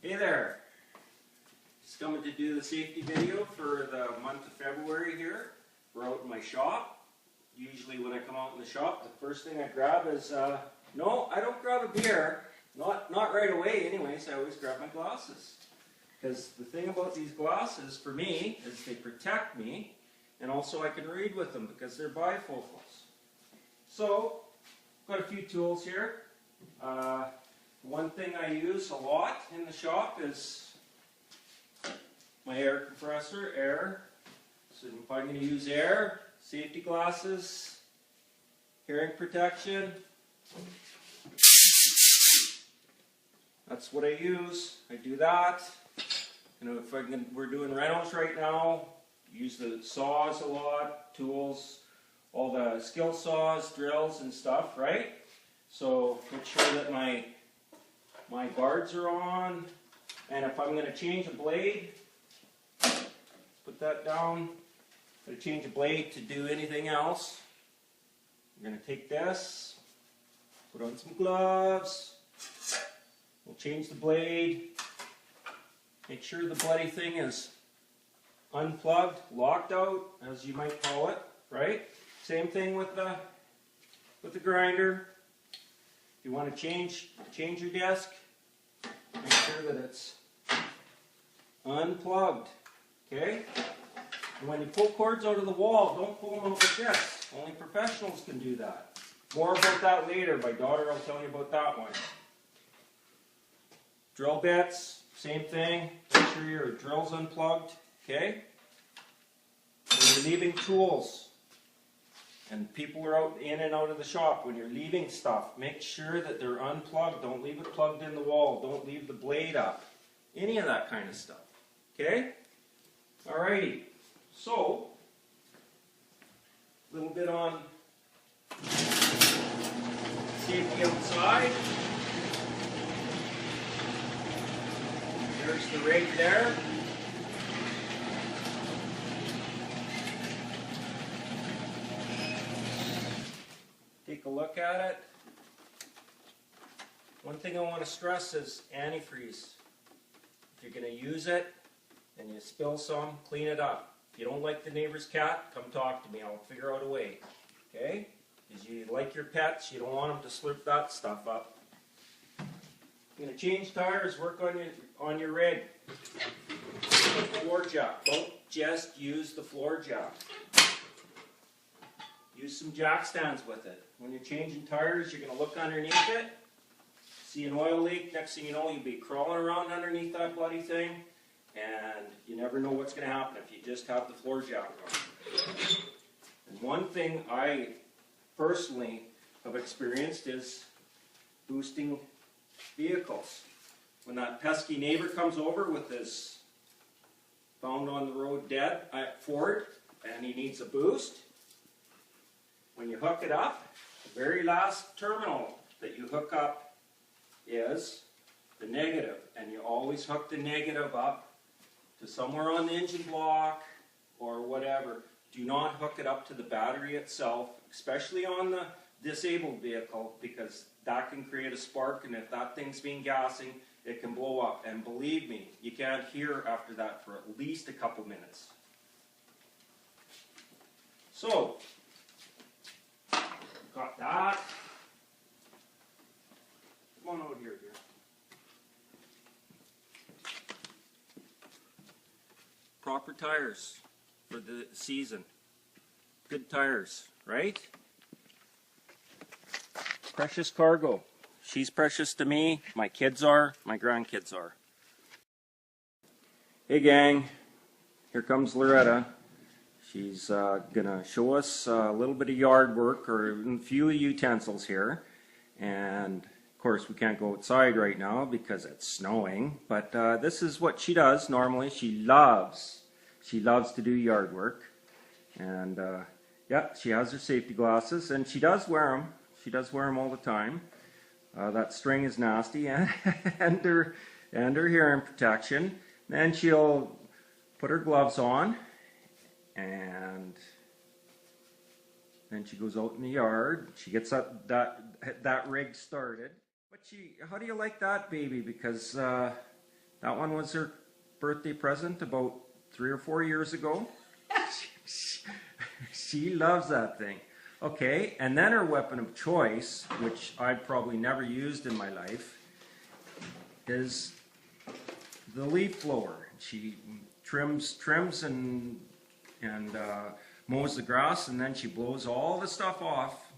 Hey there, just coming to do the safety video for the month of February here. We're out in my shop. Usually when I come out in the shop, the first thing I grab is, no, I don't grab a beer. Not right away anyways, I always grab my glasses. Because the thing about these glasses for me is they protect me, and also I can read with them because they're bifocals. So, got a few tools here. One thing I use a lot in the shop is my air compressor, air. So if I'm going to use air, safety glasses, hearing protection. That's what I use. I do that. You know, if we're doing rentals right now, use the saws a lot, tools, all the skill saws, drills and stuff, right? So make sure that my guards are on, and if I'm going to change a blade, put that down. I'm going to change a blade to do anything else. I'm going to take this, put on some gloves, we'll change the blade, make sure the bloody thing is unplugged, locked out, as you might call it, right? Same thing with the grinder. If you want to change your disc, make sure that it's unplugged, okay? And when you pull cords out of the wall, don't pull them out like this. Only professionals can do that. More about that later. My daughter will tell you about that one. Drill bits, same thing. Make sure your drill's unplugged, okay? When you're leaving tools, and people are out in and out of the shop, when you're leaving stuff, make sure that they're unplugged. Don't leave it plugged in the wall. Don't leave the blade up. Any of that kind of stuff. Okay? Alrighty. So, a little bit on safety outside. There's the rig there. Take a look at it. One thing I want to stress is antifreeze. If you're going to use it and you spill some, clean it up. If you don't like the neighbor's cat, come talk to me. I'll figure out a way. Okay? Because you like your pets, you don't want them to slurp that stuff up. You're going to change tires, work on your rig. Floor jack. Don't just use the floor jack. Use some jack stands with it. When you're changing tires, you're going to look underneath it, see an oil leak. Next thing you know, you'll be crawling around underneath that bloody thing, and you never know what's going to happen if you just have the floor jack on. And one thing I personally have experienced is boosting vehicles. When that pesky neighbor comes over with his found on the road dead Ford, and he needs a boost, when you hook it up, the very last terminal that you hook up is the negative. And you always hook the negative up to somewhere on the engine block or whatever. Do not hook it up to the battery itself, especially on the disabled vehicle, because that can create a spark, and if that thing's been gassing, it can blow up. And believe me, you can't hear after that for at least a couple minutes. So, got that. Come on over here, dear. Proper tires for the season. Good tires, right? Precious cargo. She's precious to me. My kids are. My grandkids are. Hey gang, here comes Loretta. She's going to show us a little bit of yard work, or a few utensils here. And of course we can't go outside right now because it's snowing. But this is what she does normally. She loves to do yard work. And yeah, she has her safety glasses, and she does wear them. She does wear them all the time. That string is nasty, and her hearing protection. Then she'll put her gloves on, and then she goes out in the yard. She gets that rig started. But how do you like that baby? Because That one was her birthday present about 3 or 4 years ago. She loves that thing. Okay, and then her weapon of choice, which I've probably never used in my life, is the leaf blower. She trims and mows the grass, and then she blows all the stuff off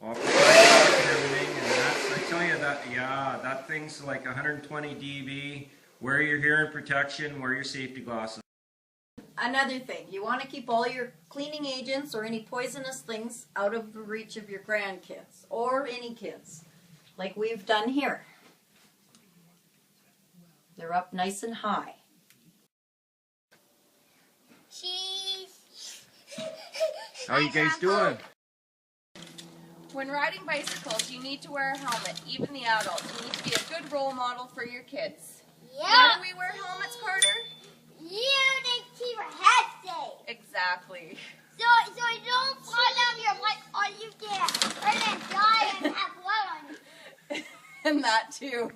the sidewalk and everything. And that's, I tell you that, yeah, that thing's like 120 dB. Wear your hearing protection, wear your safety glasses. Another thing, you want to keep all your cleaning agents or any poisonous things out of the reach of your grandkids or any kids, like we've done here. They're up nice and high. Cheese. How you guys doing? When riding bicycles, you need to wear a helmet, even the adults. You need to be a good role model for your kids. Yeah. Why do we wear helmets, Carter? You need to keep your head safe. Exactly. So you don't fall down your bike all you get. Or then die and have blood on you. And that too.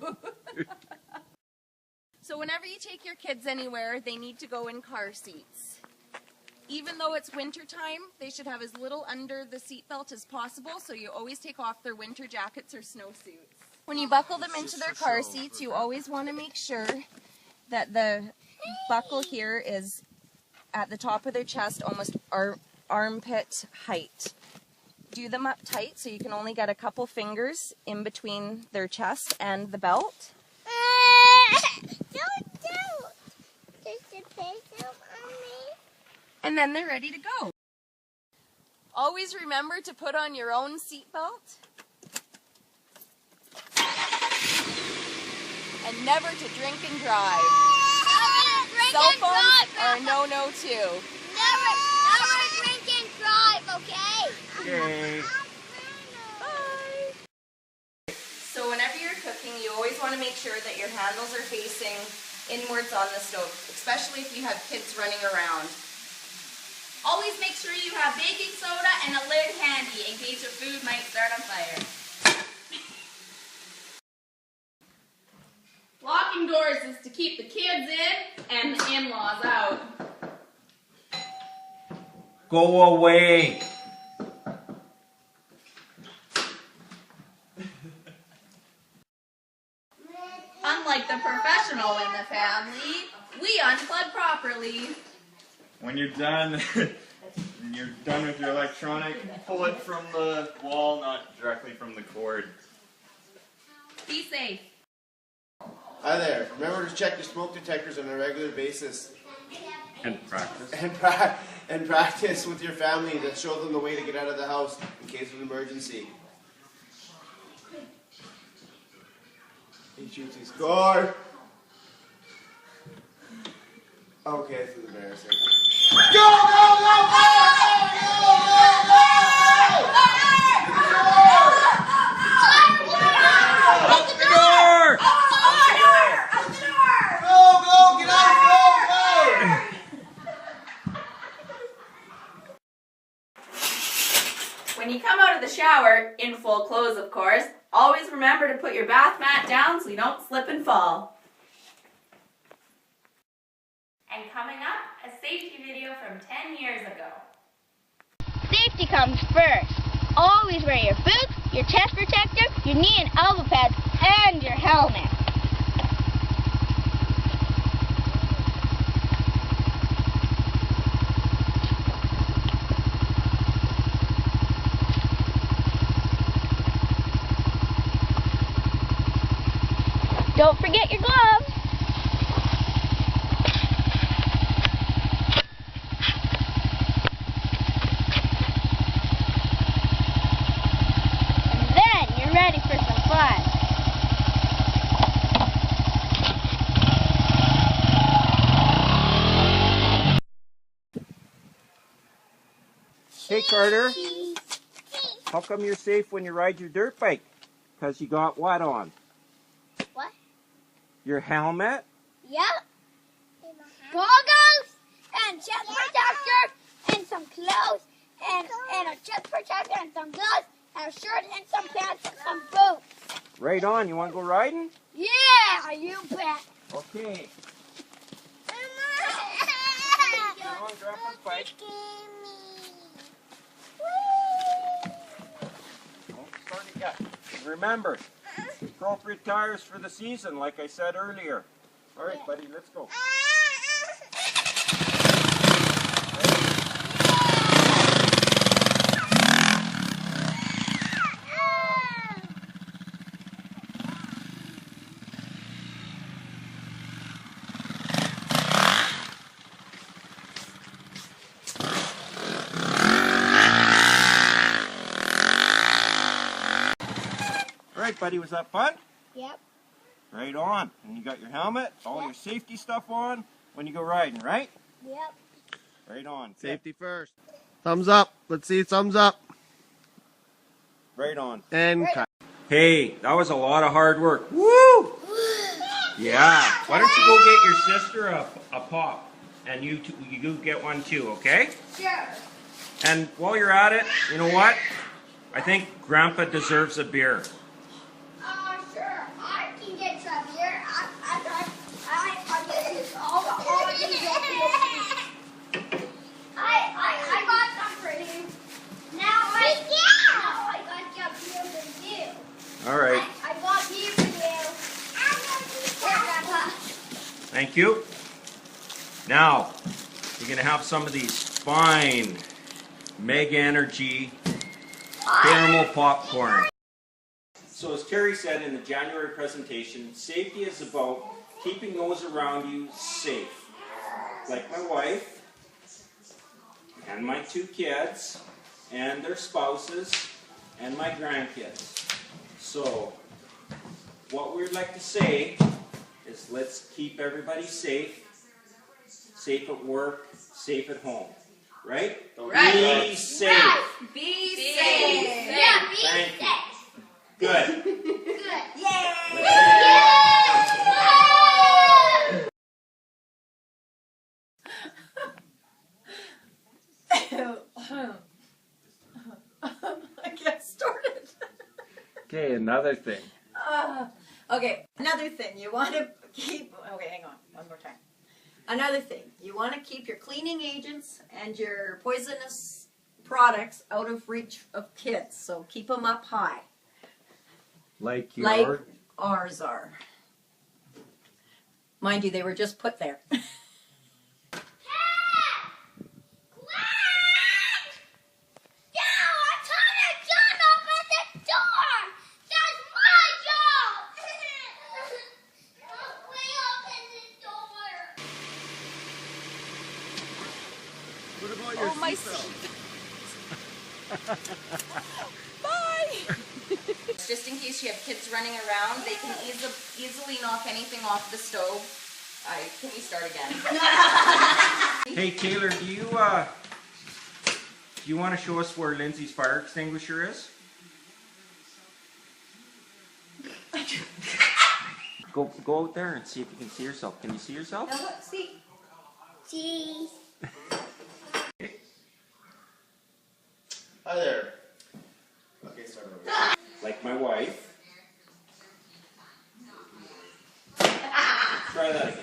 So whenever you take your kids anywhere, they need to go in car seats. Even though it's winter time, they should have as little under the seatbelt as possible, so you always take off their winter jackets or snowsuits. When you buckle them into their car seats, you always want to make sure that the buckle here is at the top of their chest, almost armpit height. Do them up tight so you can only get a couple fingers in between their chest and the belt. Don't. Just a face on me. And then they're ready to go. Always remember to put on your own seatbelt. And never to drink and drive. Cell phones are a no-no too. Never drink and drive, okay? Okay. Bye. So whenever you're cooking, you always want to make sure that your handles are facing inwards on the stove, especially if you have kids running around. Always make sure you have baking soda and a lid handy in case your food might start on fire. Locking doors is to keep the kids in and the in-laws out. Go away. Unlike the professional in the family, we unplug properly. When you're done, with your electronic, pull it from the wall, not directly from the cord. Be safe. Hi there. Remember to check your smoke detectors on a regular basis. And practice. And practice with your family to show them the way to get out of the house in case of an emergency. He shoots, he score. Okay, this is embarrassing. Go, go, go, go, go, go, go, go! Open the door! Go, go, get out, go, When you come out of the shower, in full clothes of course, always remember to put your bath mat down so you don't slip and fall. And coming up, a safety video from 10 years ago. Safety comes first. Always wear your boots, your chest protector, your knee and elbow pads, and your helmet. Don't forget your gloves. And then you're ready for some fun. Hey Carter, how come you're safe when you ride your dirt bike? Because you got what on? What? Your helmet? Yep. Goggles and chest protector and some clothes and a chest protector and some gloves and a shirt and some pants and some boots. Right on, you want to go riding? Yeah, you bet. Okay. Come on, Grandpa's bike. Don't start it yet. And remember, appropriate tires for the season, like I said earlier. All right, buddy, let's go. All right, buddy, was that fun? Yep. Right on. And you got your helmet, all your safety stuff on when you go riding, right? Yep. Right on. Safety first. Thumbs up. Let's see thumbs up. Right on. And cut. Hey, that was a lot of hard work. Woo! Yeah. Why don't you go get your sister a pop, and you get one too, okay? Sure. And while you're at it, you know what? I think Grandpa deserves a beer. Sure. I can get some here. I got some for you. Now I got some beer for you. All right. I got beer for you. Here, Grandpa. Thank you. Now, you're going to have some of these fine Mega Energy caramel popcorn. So as Terry said in the January presentation, safety is about keeping those around you safe. Like my wife, and my 2 kids, and their spouses, and my grandkids. So, what we'd like to say is let's keep everybody safe. Safe at work, safe at home. Right? Right. Be safe. Be safe. Yeah, be Thank you. safe. Good. Good. I get started. Okay, another thing. Okay, another thing. You want to keep. Okay, hang on. One more time. Another thing. You want to keep your cleaning agents and your poisonous products out of reach of kids. So keep them up high. Like your... Like ours are. Mind you, they were just put there. What about your my seatbelt? Bye! Just in case you have kids running around, they can easily knock anything off the stove. Can we start again? Hey Taylor, do you want to show us where Lindsay's fire extinguisher is? Go out there and see if you can see yourself. Can you see yourself? Now look, see. Cheese. Hi there. Okay, start over. Like my wife. Try that again.